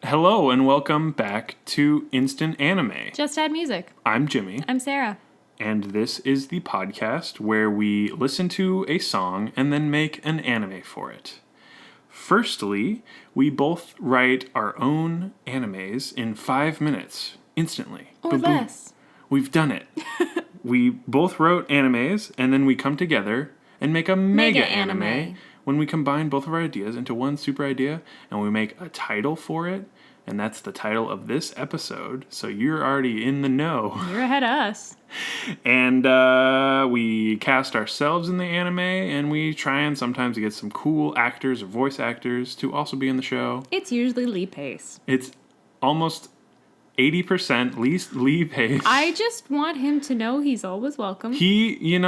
Hello and welcome back to Instant Anime. Just Add Music. I'm Jimmy. I'm Sarah. And this is the podcast where we listen to a song and then make an anime for it. Firstly, we both write our own animes in 5 minutes, instantly. Or Boom, less. boom. We've done it. We both wrote animes and then we come together and make a mega anime when we combine both of our ideas into one super idea and we make a title for it. And that's the title of this episode. So you're already in the know. You're ahead of us. And we cast ourselves in the anime and we try and sometimes get some cool actors or voice actors to also be in the show. It's usually Lee Pace. It's almost 80% Lee Pace. I just want him to know he's always welcome. He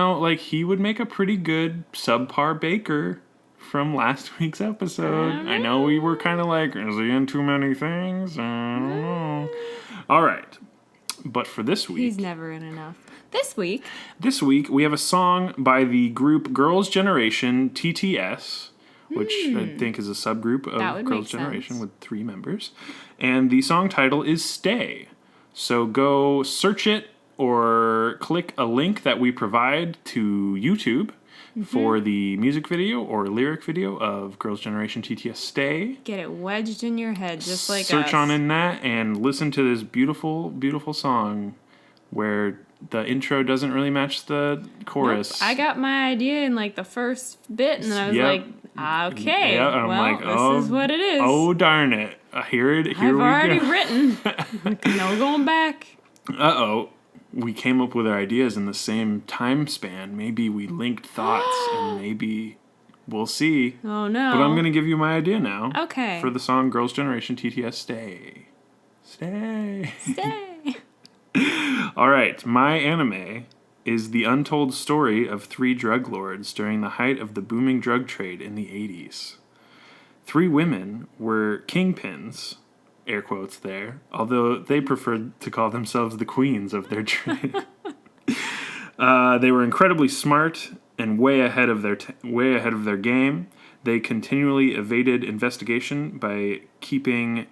would make a pretty good subpar baker from last week's episode. I know we were kind of like, is he in too many things? I don't know. All right. But for this week... He's never in enough. This week, we have a song by the group Girls' Generation TTS, which I think is a subgroup of Girls' Generation with 3 members. And the song title is Stay. So go search it or click a link that we provide to YouTube for the music video or lyric video of Girls' Generation TTS Stay. Get it wedged in your head just like Search us. on in that and listen to this beautiful, beautiful song where the intro doesn't really match the chorus. Nope. I got my idea in like the first bit and I was like, okay, this is what it is. Oh, darn it. Here we go. I've already written. No going back. Uh-oh. We came up with our ideas in the same time span. Maybe we linked thoughts and maybe we'll see. Oh, no. But I'm going to give you my idea now. Okay. For the song Girls' Generation TTS Stay. Stay. Stay. All right. My anime is the untold story of 3 drug lords during the height of the booming drug trade in the 80s. 3 women were kingpins, air quotes there, although they preferred to call themselves the queens of their trade. They were incredibly smart and way ahead of their game. They continually evaded investigation by keeping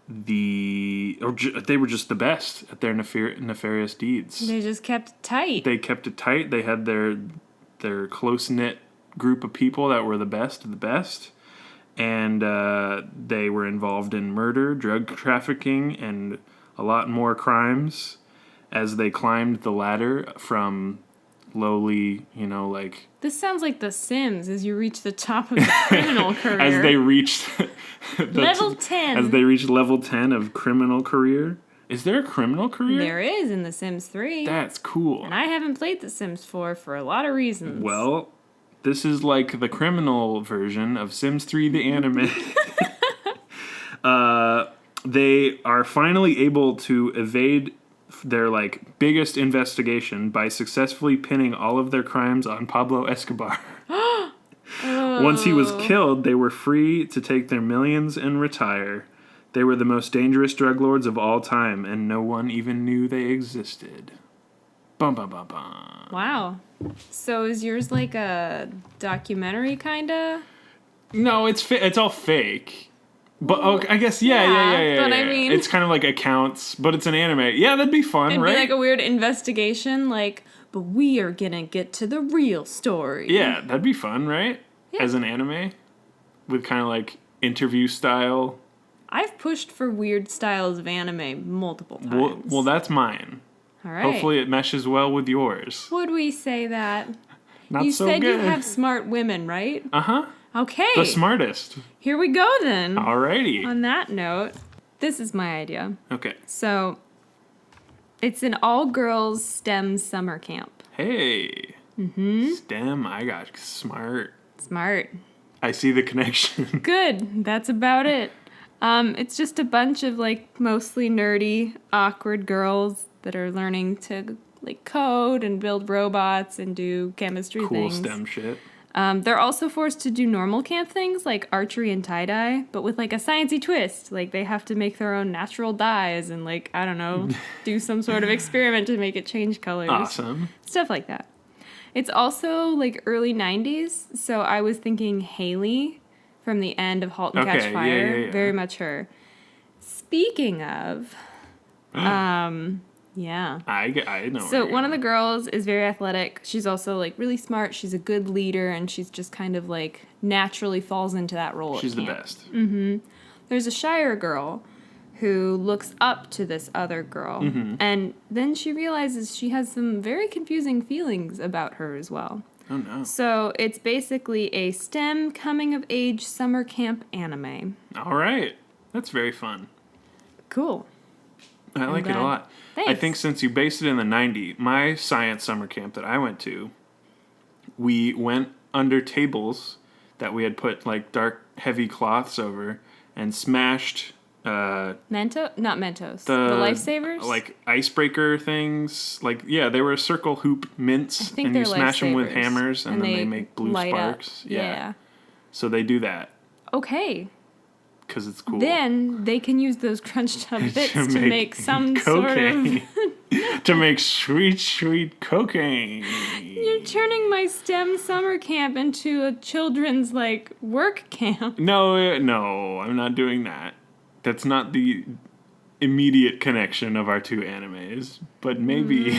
they were just the best at their nefarious deeds. They just kept it tight. They kept it tight. They had their close-knit group of people that were the best of the best. And they were involved in murder, drug trafficking, and a lot more crimes as they climbed the ladder from lowly, This sounds like The Sims as you reach the top of the criminal career. As they reached... level 10. As they reached level 10 of criminal career. Is there a criminal career? There is in The Sims 3. That's cool. And I haven't played The Sims 4 for a lot of reasons. Well... This is like the criminal version of Sims 3 the anime. They are finally able to evade their biggest investigation by successfully pinning all of their crimes on Pablo Escobar. Once he was killed, they were free to take their millions and retire. They were the most dangerous drug lords of all time, and no one even knew they existed. Bum, bum, bum, bum. Wow. So is yours like a documentary, kind of? No, it's all fake. But I guess, yeah. But I mean... It's kind of like accounts, but it's an anime. Yeah, that'd be fun, It'd right? be like a weird investigation, but we are gonna get to the real story. Yeah, that'd be fun, right? Yeah. As an anime? With kind of interview style. I've pushed for weird styles of anime multiple times. Well, that's mine. All right. Hopefully it meshes well with yours. Would we say that? Not you so said good. you have smart women, right? Uh-huh. Okay. The smartest. Here we go then. Alrighty. On that note, this is my idea. Okay. So, it's an all-girls STEM summer camp. Hey. Mm-hmm. STEM, I got smart. Smart. I see the connection. Good. That's about it. It's just a bunch of mostly nerdy, awkward girls that are learning to code and build robots and do chemistry things. Cool STEM shit. They're also forced to do normal camp things like archery and tie-dye, but with a sciencey twist. They have to make their own natural dyes and I don't know, do some sort of experiment to make it change colors. Awesome. Stuff like that. It's also early 90s, so I was thinking Haley from the end of *Halt and Catch Fire*. Yeah. Very much her. Speaking of, yeah. I know. So one of the girls is very athletic. She's also like really smart. She's a good leader, and she's just kind of like naturally falls into that role. She's at the camp. best. There's a shyer girl who looks up to this other girl, and then she realizes she has some very confusing feelings about her as well. Oh no. So it's basically a STEM coming of age summer camp anime. All right. That's very fun. Cool. I like it a glad. lot. Thanks. I think since you based it in the 90s, my science summer camp that I went to, we went under tables that we had put like dark, heavy cloths over and smashed Not Mentos. The lifesavers? like icebreaker things. Like, yeah, they were circle hoop mints, I think and they're you smash them with lifesavers, hammers, and then they make blue light up. sparks. Yeah. So they do that okay. because it's cool. Then they can use those crunched up bits to make some cocaine. sort of... To make sweet, sweet cocaine. You're turning my STEM summer camp into a children's, like, work camp. No, I'm not doing that. That's not the immediate connection of our two animes. But maybe.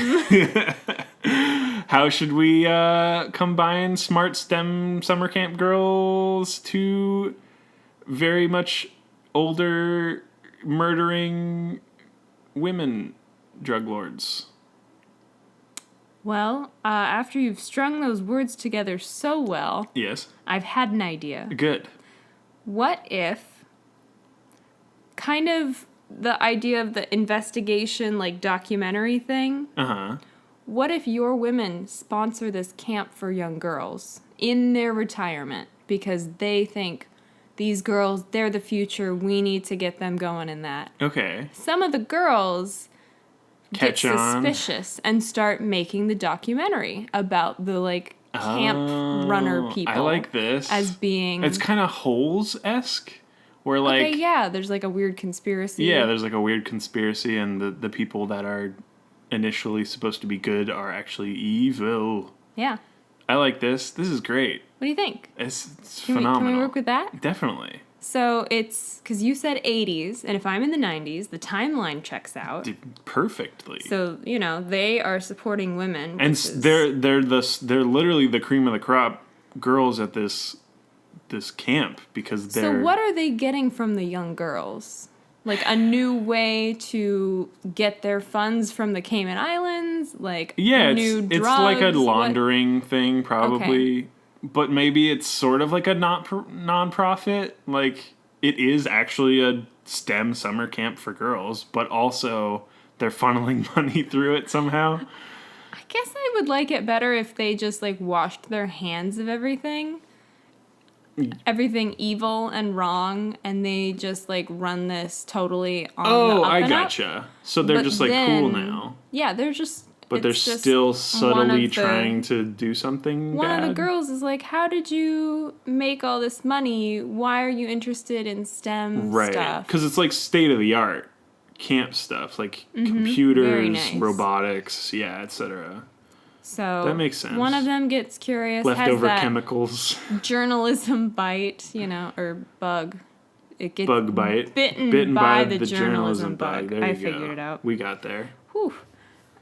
How should we combine smart STEM summer camp girls to very much older murdering women drug lords? Well, after you've strung those words together so well, Yes. I've had an idea. Good. What if, kind of the idea of the investigation, like, documentary thing, Uh-huh. what if your women sponsor this camp for young girls in their retirement because they think these girls, they're the future, we need to get them going in that. Okay. Some of the girls Catch get on. suspicious and start making the documentary about the, like, camp runner people. I like this. As being... It's kind of Holes-esque, where like... Okay, yeah, there's like a weird conspiracy. Yeah, there's like a weird conspiracy, and the people that are initially supposed to be good are actually evil. Yeah. I like this. This is great. What do you think? It's Can phenomenal. we work with that? Definitely. So it's, because you said 80s, and if I'm in the 90s, the timeline checks out. Did perfectly. So, you know, they are supporting women. And which is- they're literally the cream of the crop girls at this camp because they're... So what are they getting from the young girls? Like a new way to get their funds from the Cayman Islands? Like new drugs? It's like a laundering thing probably. Okay. But maybe it's sort of like a non-profit. Like, it is actually a STEM summer camp for girls, but also they're funneling money through it somehow. I guess I would like it better if they just, like, washed their hands of everything. Everything evil and wrong, and they just, like, run this totally on the up I and up. gotcha. So they're But just, like, then- cool now. Yeah, they're just... But they're it's just still one subtly of the- trying to do something One bad. of the girls is like, how did you make all this money? Why are you interested in STEM Right. stuff? Because it's, like, state-of-the-art camp stuff. Like, Very computers, nice. robotics, yeah, etc. So That makes sense. one of them gets curious, Leftover has that chemicals. journalism bite, you know, or bug. It gets Bug bite. bitten by the journalism bug. There you I go. figured it out. We got there. Whew.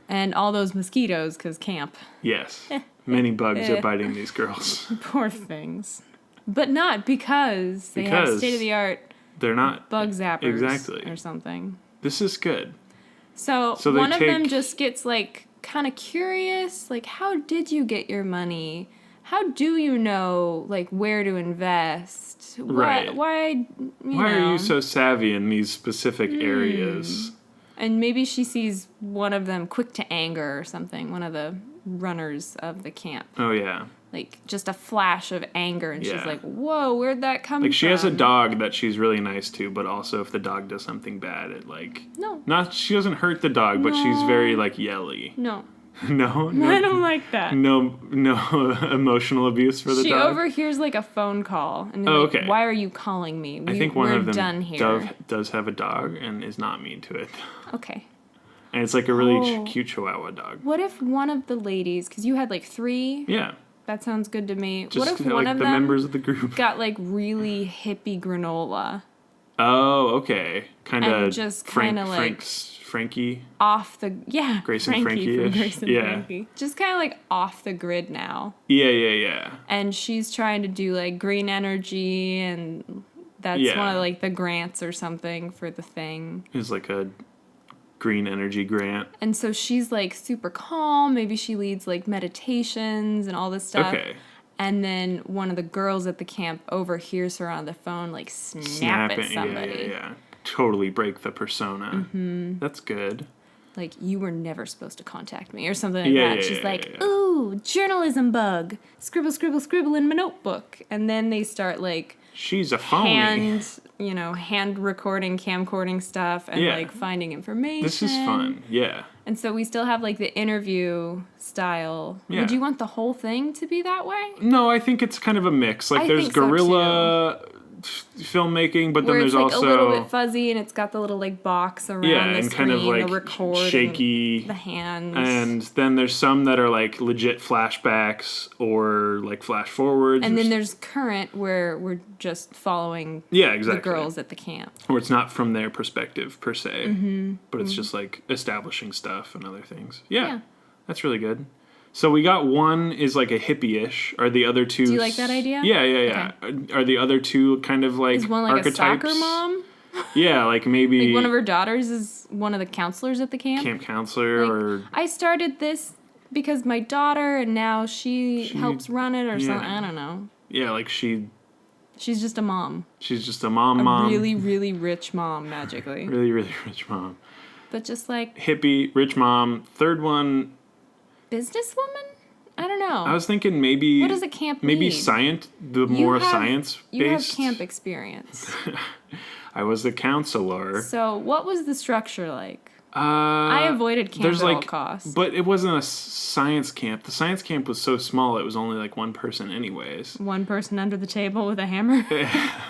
And all those mosquitoes, because camp. Yes. Many bugs are biting these girls. Poor things. But not because they have Because state-of-the-art They're not. bug zappers Exactly. or something. This is good. So So they one of them take- just gets, like, kind of curious, like, how did you get your money? How do you know, like, where to invest? Right. Why Why are you so savvy in these specific areas? And maybe she sees one of them quick to anger or something, one of the runners of the camp. Oh, yeah. Like, just a flash of anger, and Yeah. she's like, whoa, where'd that come from? Like, she has a dog that she's really nice to, but also if the dog does something bad, it, like... No. Not, she doesn't hurt the dog, but she's No. very, like, yelly. No. No? I don't like that. No emotional abuse for the She dog? overhears, like, a phone call. And Oh, like, okay. why are you calling me? I think one we're of them done here. does have a dog and is not mean to it. Okay. And it's like a really Oh. cute Chihuahua dog. What if one of the ladies, because you had like 3, Yeah. that sounds good to me. Just What if one like of the them members of the group. got like really hippie granola Oh, okay. Kind And of just kinda, like, Frankie. off the Grace and Frankie from Frankie-ish. Grace and Yeah. Frankie. Just kind of like off the grid now. Yeah. And she's trying to do like green energy, and that's one of like the grants or something for the thing. It's like a green energy grant. And so she's like super calm. Maybe she leads like meditations and all this stuff. Okay. And then one of the girls at the camp overhears her on the phone, like snap at somebody. Yeah. Totally break the persona. Mm-hmm. That's good. Like, you were never supposed to contact me or something like that. She's like, ooh, journalism bug. Scribble, scribble, scribble in my notebook. And then they start like... She's a phony. hand recording, camcording stuff and like finding information. This is fun. Yeah. And so we still have like the interview style. Yeah. Would you want the whole thing to be that way? No, I think it's kind of a mix. Like, there's think so, guerrilla filmmaking, but Where then it's there's like also a little bit fuzzy and it's got the little like box around the and screen, kind of like the record, shaky, the hands. And then there's some that are like legit flashbacks or like flash forwards. And then there's current where we're just following exactly. the girls at the camp. Or it's not from their perspective per se, but it's just like establishing stuff and other things. Yeah, that's really good. So we got one is like a hippie-ish. Are the other two... Do you like that idea? Yeah. Okay. Are the other two kind of like Is one like archetypes? a soccer mom? Yeah, like maybe... Like one of her daughters is one of the counselors at the camp? Camp counselor or... I started this because my daughter, and now she helps run it or something. I don't know. Yeah, like she's just a mom. She's just a mom. Really, really rich mom, magically. Really, really rich mom. But just like... Hippie, rich mom. Third one... Businesswoman? I don't know. I was thinking maybe... What does a camp maybe need? science, science-based. You have camp experience. I was the counselor. So what was the structure like? I avoided camp at all costs. But it wasn't a science camp. The science camp was so small, it was only like one person anyways. One person under the table with a hammer?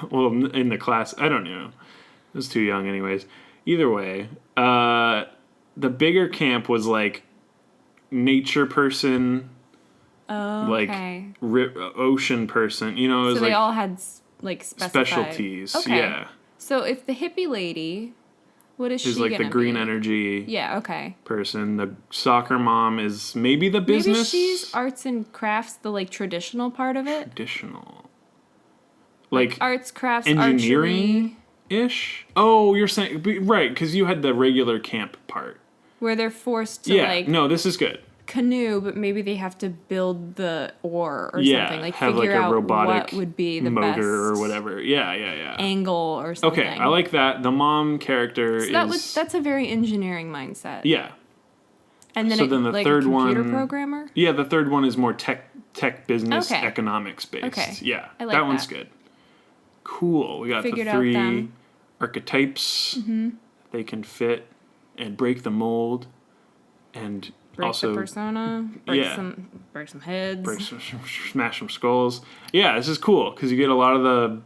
Well, in the class, I don't know. I was too young anyways. Either way, the bigger camp was like nature person, like ocean person. You know, it was so they all had like specialties. Okay. Yeah. So if the hippie lady, what is she like gonna the green be? Energy. Yeah. Okay. Person. The soccer mom is maybe the business. Maybe she's arts and crafts, the like traditional part of it. Traditional. Like arts, crafts, engineering ish. Oh, you're saying right because you had the regular camp part where they're forced to like. No, this is good. Canoe, but maybe they have to build the oar or something. Like have figure like a out robotic what would be the motor best or whatever. Yeah. Angle or something. Okay, I like that. The mom character that's a very engineering mindset. Yeah. And then the like third a computer one, programmer? Yeah, the third one is more tech business economics based. Okay. Yeah. I like that one's good. Cool. We got Figured the three out them. archetypes. Mm-hmm. They can fit and break the mold and break also the persona, break some heads, smash some skulls. Yeah, this is cool because you get a lot of the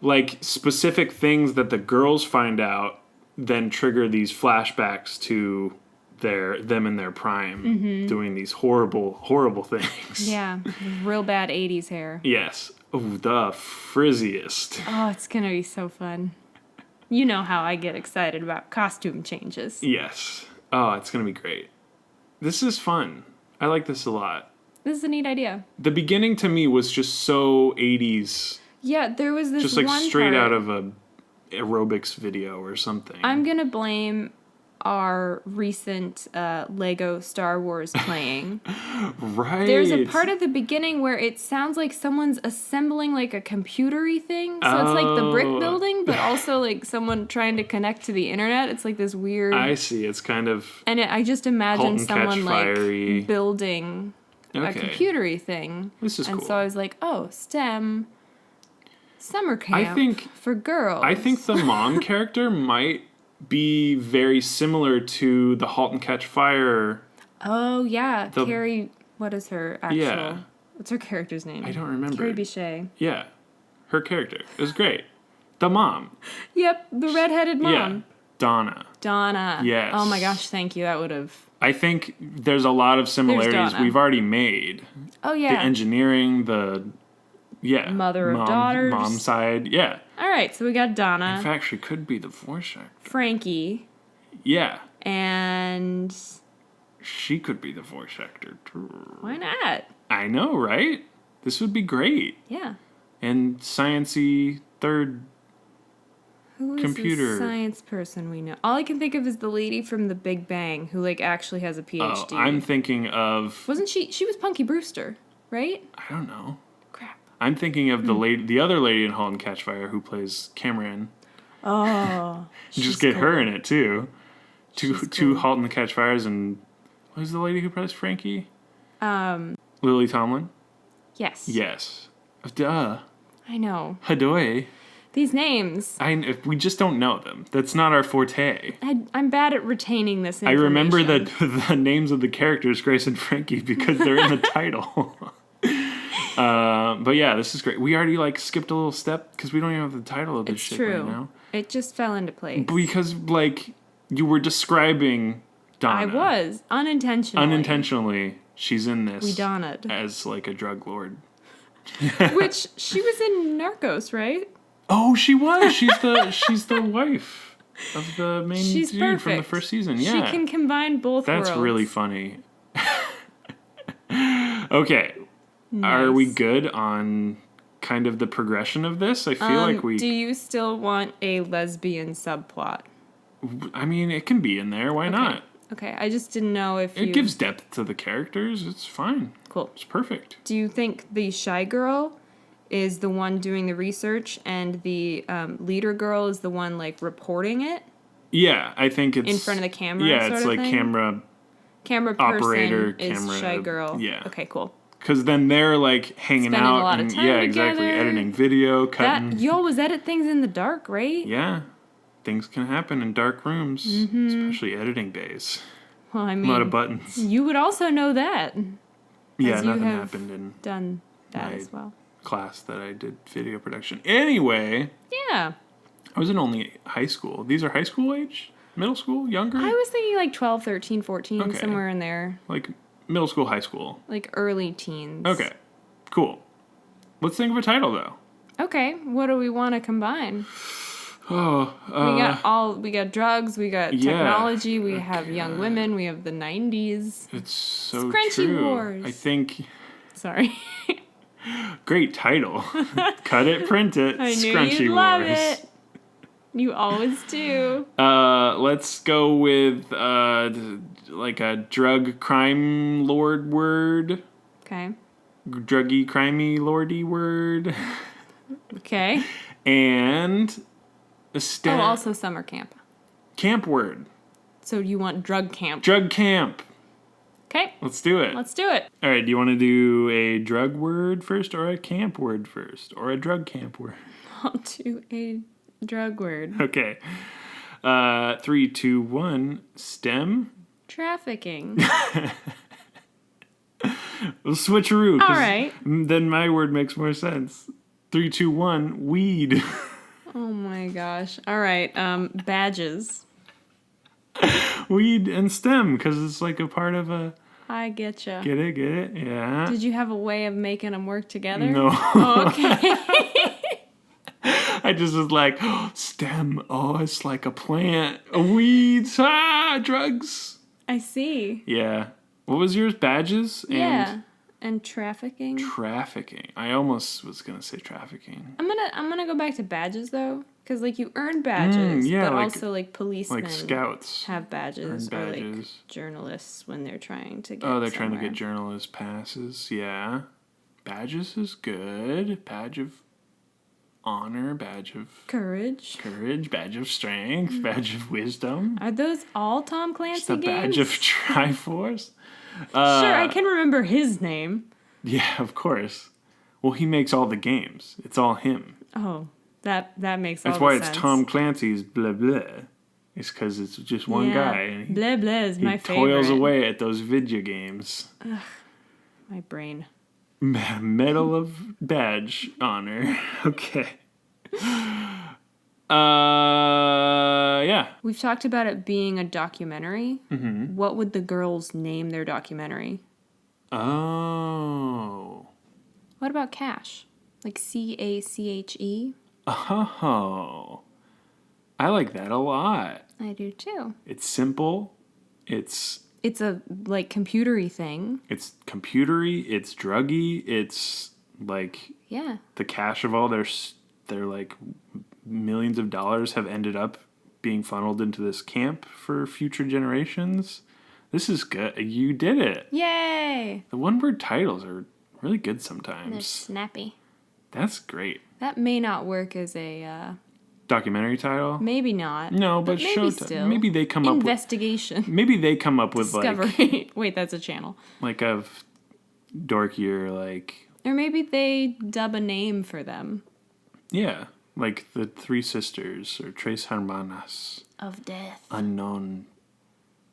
like specific things that the girls find out, then trigger these flashbacks to them in their prime, doing these horrible things. Yeah, real bad 80s hair. Yes. Oh, the frizziest. Oh, it's gonna be so fun. You know how I get excited about costume changes. Yes. Oh, it's gonna be great. This is fun. I like this a lot. This is a neat idea. The beginning to me was just so 80s. Yeah, there was this just like one straight part, out of a aerobics video or something. I'm gonna blame our recent Lego Star Wars playing. Right. There's a part at the beginning where it sounds like someone's assembling like a computery thing. So it's like the brick building, but also like someone trying to connect to the internet. It's like this weird... I see. It's kind of... And I just imagine someone fiery. Like building a computery thing. This is cool. And so I was like, oh, STEM summer camp for girls. I think the mom character might be very similar to the Halt and Catch Fire. Oh, yeah. Carrie, what is her actual... Yeah. What's her character's name? I don't remember. Carrie Bichet. Yeah. Her character. It was great. The mom. Yep, the redheaded mom. Yeah. Donna. Yes. Oh my gosh, thank you. That would have... I think there's a lot of similarities we've already made. Oh, yeah. The engineering, Yeah. Mother of daughters. Mom side. Yeah. All right, so we got Donna. In fact, she could be the voice actor. Frankie. Yeah. And... She could be the voice actor, too. Why not? I know, right? This would be great. Yeah. And science-y third Who is computer. the science person we know? All I can think of is the lady from The Big Bang who, like, actually has a PhD. Oh, I'm thinking of... Wasn't she... She was Punky Brewster, right? I don't know. Crap. I'm thinking of the other lady in *Halt and Catch Fire* who plays Cameron. Oh. Just get her in it, too. Two cool. *Halt and Catch Fires*, and... Who's the lady who plays Frankie? Lily Tomlin? Yes. Yes. Duh. I know. Hadoy. These names. We just don't know them. That's not our forte. I'm bad at retaining this I information. remember the names of the characters, Grace and Frankie, because they're in the title. But yeah, this is great. We already skipped a little step because we don't even have the title of this shit true. right now. It just fell into place. Because you were describing Donna. I was unintentionally. She's in this. We Donna'd as a drug lord. Which she was in Narcos, right? Oh, she was. She's the wife of the main dude perfect. from the first season. Yeah, She can combine both worlds. That's really funny. Okay. Nice. Are we good on kind of the progression of this? I feel like we... Do you still want a lesbian subplot? I mean, it can be in there. Why not? Okay, I just didn't know if It gives depth to the characters. It's fine. Cool. It's perfect. Do you think the shy girl is the one doing the research and the leader girl is the one, reporting it? Yeah, I think it's... In front of the camera Yeah, sort it's of like thing? camera person operator, is camera... shy girl. Yeah. Okay, cool. Because then they're hanging Spending out a lot of and time exactly, together. editing video, cutting. You always edit things in the dark, right? Yeah, things can happen in dark rooms, especially editing bays. Well, I mean, a lot of buttons. You would also know that. Yeah, you nothing have happened in done that my as well. class that I did video production. Anyway, Yeah. I was in only high school. These are high school age? Middle school? Younger? I was thinking 12, 13, 14, Okay. somewhere in there. Middle school, high school. Early teens. Okay, cool. Let's think of a title, though. Okay, what do we want to combine? Oh, we got drugs, we got technology, we have young women, we have the 90s. It's so Scrunchy true. Wars. I think... Sorry. Great title. Cut it, print it. I knew Scrunchy you'd love Wars. it. You always do. Let's go with a drug crime lord word. Okay. Druggy crimey lordy word. Okay. And also summer camp. Camp word. So you want drug camp. Drug camp. Okay. Let's do it. Let's do it. All right, do you want to do a drug word first or a camp word first? Or a drug camp word? I'll do a drug word. Okay. 3, 2, 1. STEM. Trafficking. We'll switcheroo. All right. Then my word makes more sense. 3, 2, 1. Weed. Oh my gosh. All right. Badges. Weed and STEM, because it's a part of a... I getcha. Get it? Yeah. Did you have a way of making them work together? No. Oh, okay. I just was like, STEM. Oh, it's like a plant. Weeds. Drugs. I see. Yeah. What was yours? Badges? Yeah. And trafficking. Trafficking. I almost was going to say trafficking. I'm gonna go back to badges though, because you earn badges, yeah, but also policemen like scouts have badges, earn or badges. Journalists when they're trying to get. They're trying to get journalist passes. Yeah, badges is good. Badge of honor, badge of courage, badge of strength, badge of wisdom. Are those all Tom Clancy Just a games? badge of Triforce. Sure, I can remember his name. Yeah, of course. Well, he makes all the games. It's all him. Oh, that makes That's all why the it's sense. Tom Clancy's blah blah. It's because it's just one guy. And blah blah is my favorite. He toils away at those video games. Ugh, my brain. Medal of Badge Honor. Okay. Yeah. We've talked about it being a documentary. Mm-hmm. What would the girls name their documentary? Oh. What about Cash? Like CACHE. Oh, I like that a lot. I do too. It's simple. It's a like computery thing. It's computery. It's druggy. It's like the cash of all their like millions of dollars have ended up being funneled into this camp for future generations. This is good. You did it. Yay! The one-word titles are really good sometimes. They're snappy. That's great. That may not work as a documentary title. Maybe not. No, but maybe still. Maybe they come up with investigation. Maybe they come up with Discovery. Wait, that's a channel. Like a dorkier like. Or maybe they dub a name for them. Yeah, like the Three Sisters or Tres Hermanas. Of death. Unknown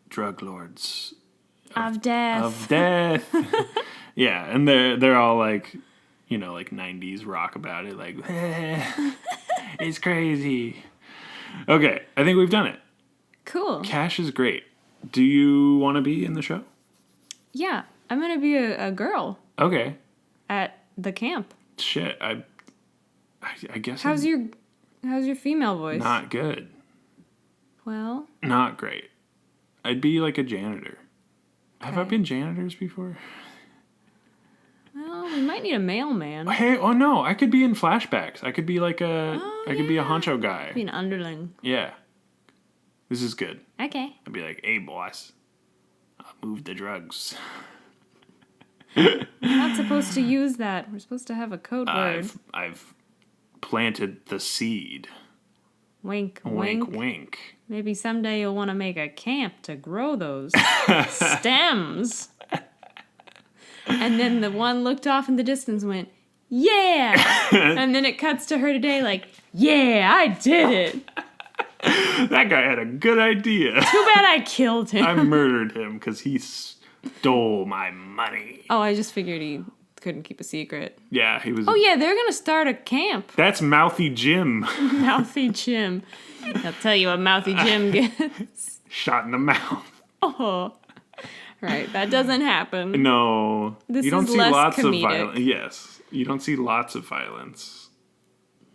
drug lords. Of death. Of death. Yeah, and they're all like, you know, like 90s rock about it, like it's crazy. Okay, I think we've done it. Cool. Cash is great. Do you want to be in the show? Yeah, I'm gonna be a girl. Okay. At the camp. Shit, I guess. How's your female voice? Not good. Well. Not great. I'd be like a janitor. Okay. Have I been janitors before? Well, we might need a mailman. Hey, oh no, I could be in flashbacks. I could be like I could be a honcho guy. Be an underling. Yeah. This is good. Okay. I'd be like, hey boss, I'll move the drugs. We're not supposed to use that. We're supposed to have a code word. I've planted the seed. Wink, wink. wink. Wink. Maybe someday you'll want to make a camp to grow those stems. And then the one looked off in the distance and went, yeah! And then it cuts to her today like, yeah, I did it. That guy had a good idea. Too bad I killed him. I murdered him because he stole my money. Oh, I just figured he couldn't keep a secret. Yeah, he was... Oh, yeah, they're going to start a camp. That's Mouthy Jim. Mouthy Jim. I'll tell you what Mouthy Jim gets. Shot in the mouth. Oh. Right, that doesn't happen. No. This you don't is see less lots comedic. of violence. Yes. You don't see lots of violence.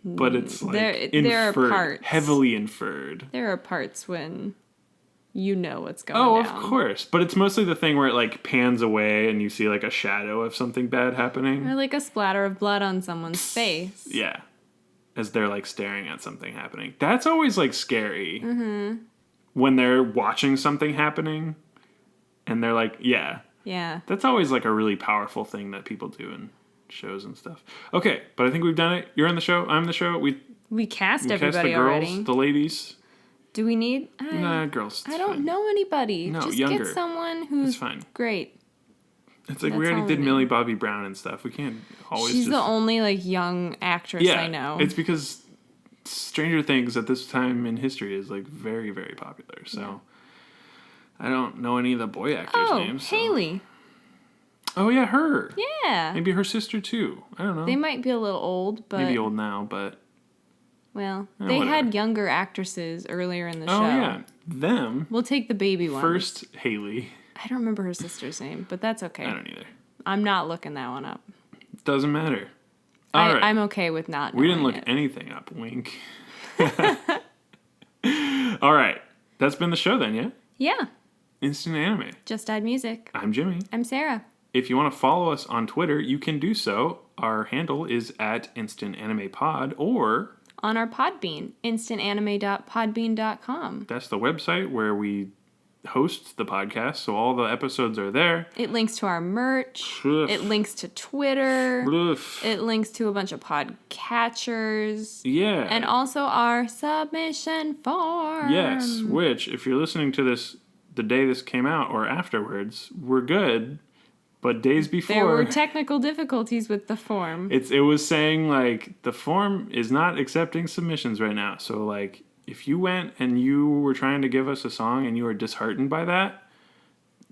But it's like there are parts. Heavily inferred. There are parts when you know what's going down. Of course. But it's mostly the thing where it like pans away and you see like a shadow of something bad happening. Or like a splatter of blood on someone's face. Yeah. As they're like staring at something happening. That's always like scary. Mm-hmm. When they're watching something happening and they're like, yeah. Yeah. That's always like a really powerful thing that people do in shows and stuff. Okay, but I think we've done it. You're on the show. I'm the show. We cast everybody cast the girls, already. The ladies. Do we need? Nah, girls. I don't know anybody. No, just younger. get someone who's fine. Great. It's like we already did Millie Bobby Brown and stuff. We can't always. She's the only like young actress I know. It's because Stranger Things at this time in history is like very, very popular. So I don't know any of the boy actors' names. Oh, Haley. Oh yeah, her. Yeah. Maybe her sister too. I don't know. They might be a little old, but maybe old now, but well, they had younger actresses earlier in the show. Oh yeah, them. We'll take the baby one First, Haley. I don't remember her sister's name, but that's okay. I don't either. I'm not looking that one up. Doesn't matter. All right. I'm okay with not. We didn't look anything up. Wink. All right, that's been the show then, yeah. Yeah. Instant Anime. Just Add Music. I'm Jimmy. I'm Sarah. If you want to follow us on Twitter, you can do so. Our handle is at Instant Anime Pod, or on our Podbean, instantanime.podbean.com. That's the website where we host the podcast, so all the episodes are there. It links to our merch. Oof. It links to Twitter. Oof. It links to a bunch of podcatchers. Yeah. And also our submission form. Yes, which, if you're listening to this the day this came out or afterwards, we're good. But days before, there were technical difficulties with the form. It was saying, like, the form is not accepting submissions right now. So, like, if you went and you were trying to give us a song and you were disheartened by that,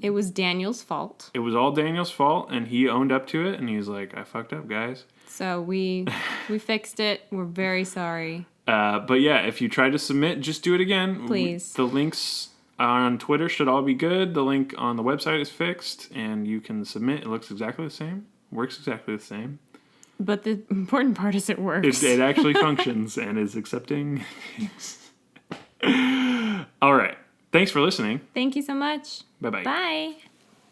it was Daniel's fault. It was all Daniel's fault, and he owned up to it, and he was like, I fucked up, guys. So we fixed it. We're very sorry. But yeah, if you try to submit, just do it again. Please. The links on Twitter should all be good. The link on the website is fixed, and you can submit. It looks exactly the same. Works exactly the same. But the important part is it works. It actually functions and is accepting things. All right. Thanks for listening. Thank you so much. Bye-bye. Bye.